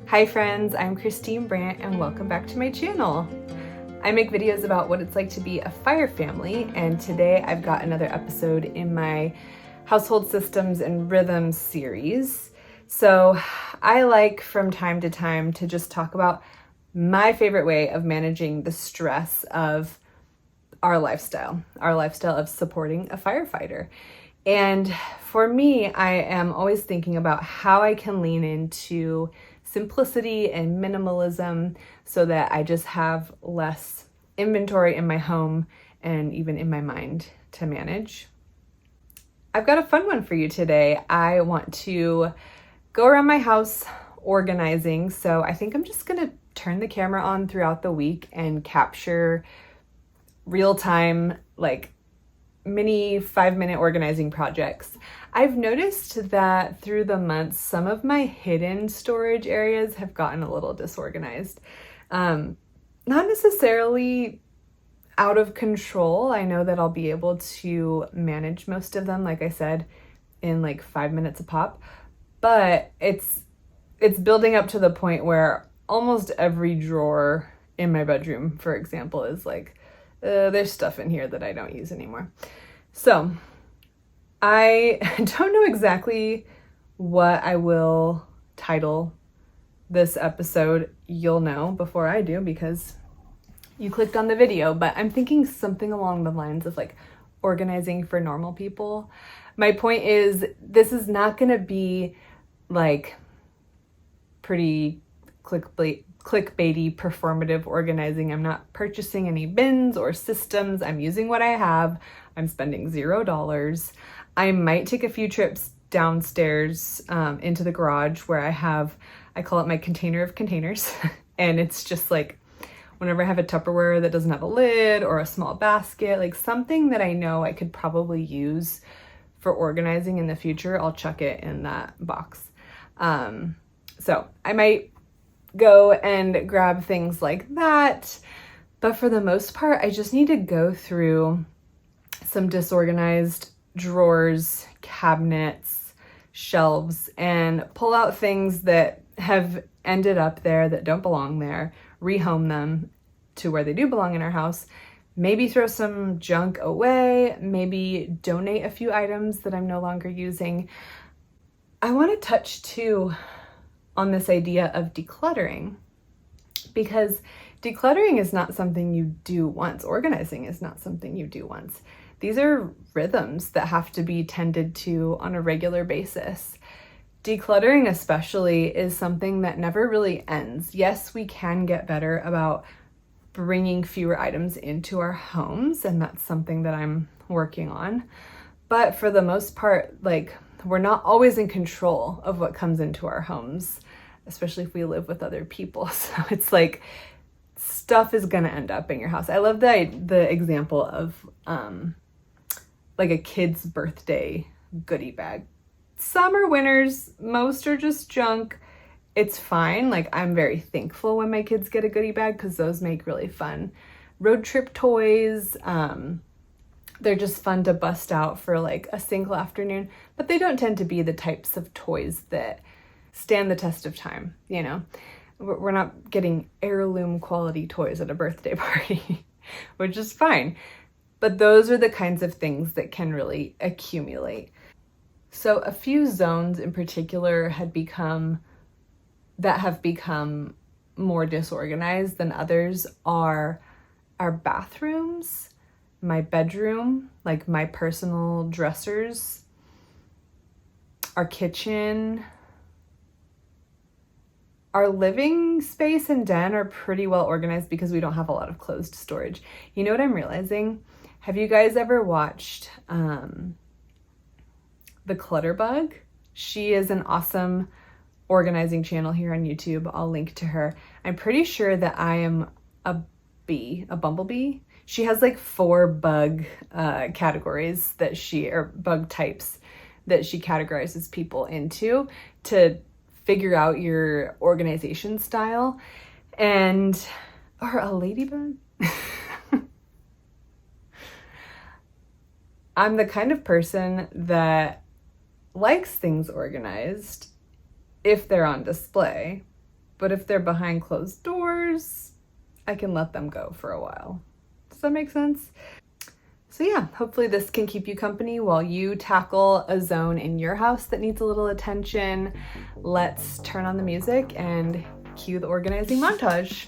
Hi friends, I'm Christine Brandt and welcome back to my channel. I make videos about what it's like to be a fire family, and today I've got another episode in my Household Systems and Rhythms series. So I like from time to time to just talk about my favorite way of managing the stress of our lifestyle of supporting a firefighter. And for me, I am always thinking about how I can lean into simplicity and minimalism so that I just have less inventory in my home and even in my mind to manage. I've got a fun one for you today. I want to go around my house organizing, so I think I'm just gonna turn the camera on throughout the week and capture real-time, like mini 5-minute organizing projects. I've noticed that through the months, some of my hidden storage areas have gotten a little disorganized. Not necessarily out of control. I know that I'll be able to manage most of them, like I said, in like 5 minutes a pop, but it's building up to the point where almost every drawer in my bedroom, for example, is like, there's stuff in here that I don't use anymore. So I don't know exactly what I will title this episode. You'll know before I do because you clicked on the video, but I'm thinking something along the lines of like organizing for normal people. My point is, this is not going to be like pretty clickbaity performative organizing. I'm not purchasing any bins or systems. I'm using what I have. I'm spending $0. I might take a few trips downstairs into the garage where I call it my container of containers. And it's just like whenever I have a Tupperware that doesn't have a lid or a small basket, like something that I know I could probably use for organizing in the future, I'll chuck it in that box. So I might go and grab things like that. But for the most part, I just need to go through some disorganized drawers, cabinets, shelves, and pull out things that have ended up there that don't belong there, rehome them to where they do belong in our house, maybe throw some junk away, maybe donate a few items that I'm no longer using. I want to touch too on this idea of decluttering, because decluttering is not something you do once. Organizing is not something you do once. These are rhythms that have to be tended to on a regular basis. Decluttering especially is something that never really ends. Yes, we can get better about bringing fewer items into our homes, and that's something that I'm working on. But for the most part, like, we're not always in control of what comes into our homes, especially if we live with other people. So it's like stuff is gonna end up in your house. I love the example of like a kid's birthday goodie bag. Some are winners, most are just junk. It's fine. Like, I'm very thankful when my kids get a goodie bag because those make really fun road trip toys. They're just fun to bust out for like a single afternoon, but they don't tend to be the types of toys that stand the test of time, you know? We're not getting heirloom quality toys at a birthday party, which is fine. But those are the kinds of things that can really accumulate. So a few zones in particular have become more disorganized than others are our bathrooms, my bedroom, like my personal dressers, our kitchen. Our living space and den are pretty well organized because we don't have a lot of closed storage. You know what I'm realizing? Have you guys ever watched the Clutter Bug? She is an awesome organizing channel here on YouTube. I'll link to her. I'm pretty sure that I am a bumblebee. She has like 4 bug categories or bug types that she categorizes people into to figure out your organization style. Or a ladybug. I'm the kind of person that likes things organized if they're on display. But if they're behind closed doors, I can let them go for a while. Does that make sense? So yeah, hopefully this can keep you company while you tackle a zone in your house that needs a little attention. Let's turn on the music and cue the organizing montage.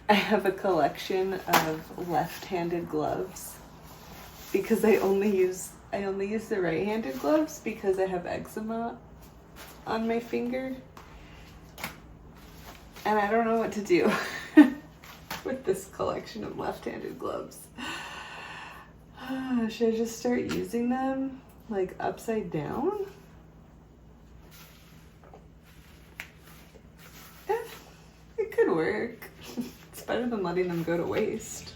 I have a collection of left-handed gloves because I only use the right-handed gloves because I have eczema on my finger. And I don't know what to do with this collection of left-handed gloves. Should I just start using them like upside down? It could work. It's better than letting them go to waste.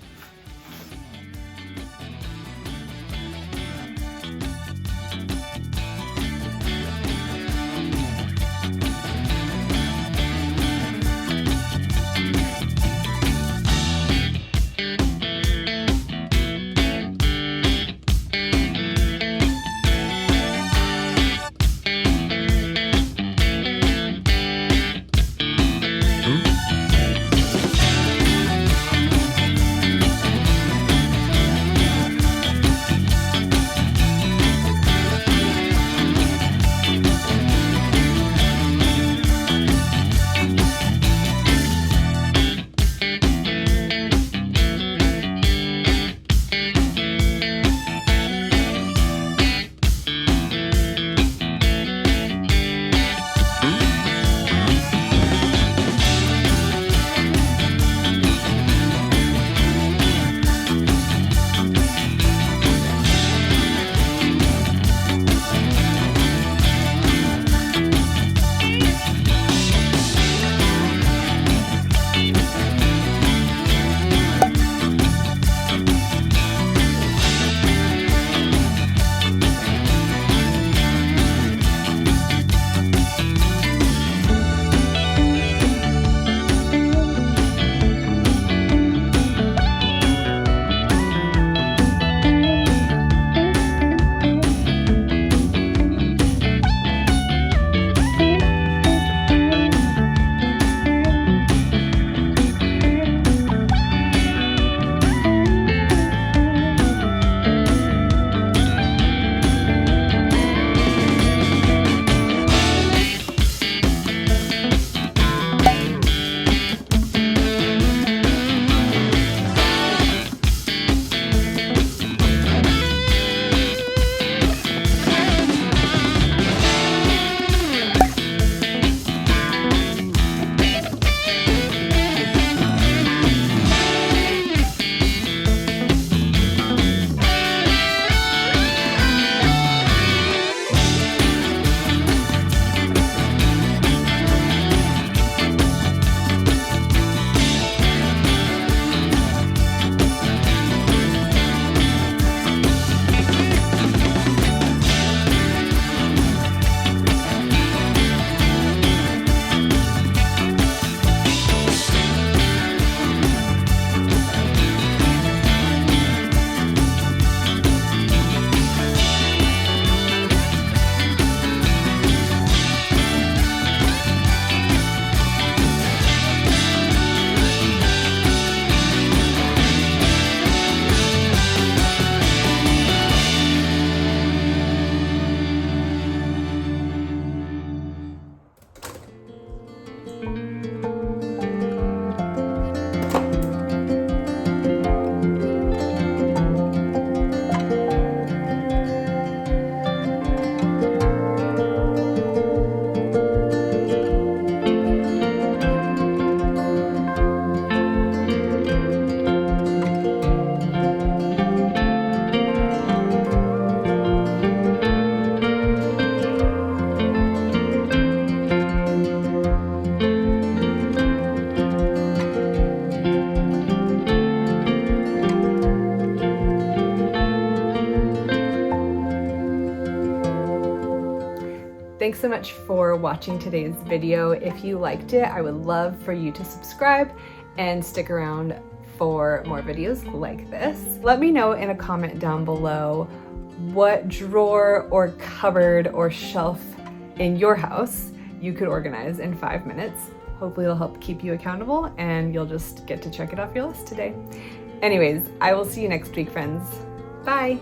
Thanks so much for watching today's video. If you liked it, I would love for you to subscribe and stick around for more videos like this. Let me know in a comment down below what drawer or cupboard or shelf in your house you could organize in 5 minutes. Hopefully it'll help keep you accountable and you'll just get to check it off your list today. Anyways, I will see you next week, friends. Bye.